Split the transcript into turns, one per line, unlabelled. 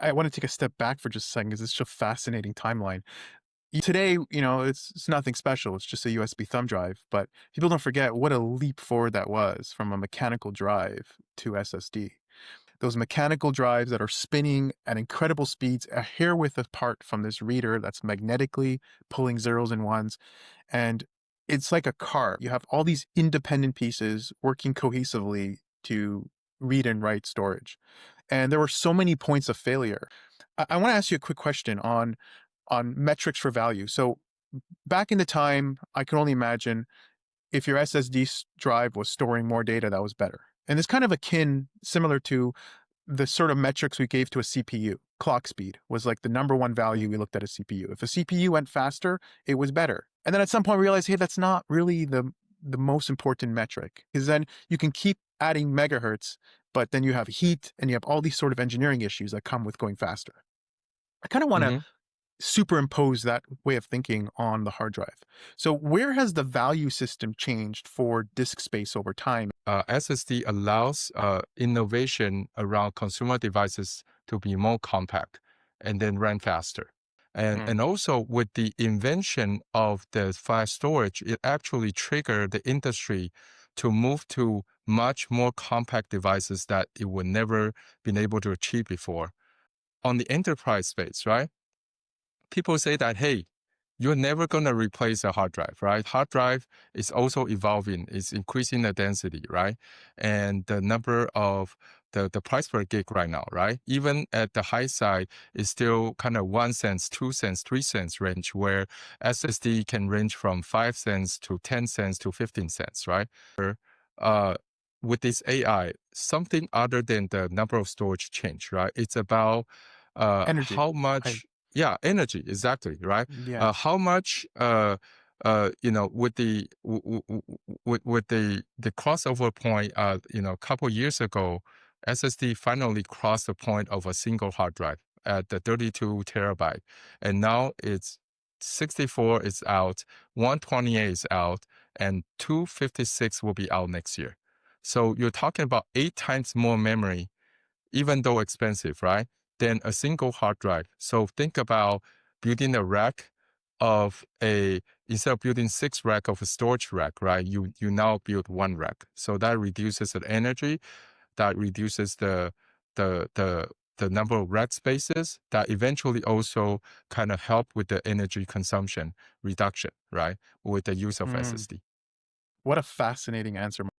I want to take a step back for just a second because it's such a fascinating timeline. Today, it's nothing special. It's just a USB thumb drive, but people don't forget what a leap forward that was from a mechanical drive to SSD. Those mechanical drives that are spinning at incredible speeds, a hair width apart from this reader that's magnetically pulling zeros and ones. And it's like a car. You have all these independent pieces working cohesively to read and write storage. And there were so many points of failure. I want to ask you a quick question on metrics for value. So back in the time, I can only imagine if your SSD drive was storing more data, that was better. And it's kind of similar to the sort of metrics we gave to a CPU. Clock speed was like the number one value we looked at a CPU. If a CPU went faster, it was better. And then at some point we realized, hey, that's not really the most important metric, because then you can keep adding megahertz, but then you have heat and you have all these sort of engineering issues that come with going faster. I kind of want to
hmm
superimpose that way of thinking on the hard drive. So where has the value system changed for disk space over time?
SSD allows innovation around consumer devices to be more compact and then run faster. And also with the invention of the flash storage, it actually triggered the industry to move to much more compact devices that it would never been able to achieve before. On the enterprise space, right? People say that, hey, you're never going to replace a hard drive, right? Hard drive is also evolving, it's increasing the density, right? And the number of the price per gig right now, right? Even at the high side, is still kind of 1 cents, 2 cents, 3 cents range, where SSD can range from 5 cents to 10 cents to 15 cents, right? Uh, with this AI, something other than the number of storage change, right? It's about
Energy.
how
I
much, yeah, energy, exactly, right?
yeah.
How much, with with the crossover point, a couple years ago, SSD finally crossed the point of a single hard drive at the 32 terabyte, and now it's 64 is out, 128 is out, and 256 will be out next year. So you're talking about 8 times more memory, even though expensive, right, than a single hard drive. So think about building a rack instead of building 6 rack of a storage rack, right? You now build 1 rack. So that reduces the energy, that reduces the the the number of rack spaces, that eventually also kind of help with the energy consumption reduction, right? With the use of
Mm,
SSD.
what a fascinating answer.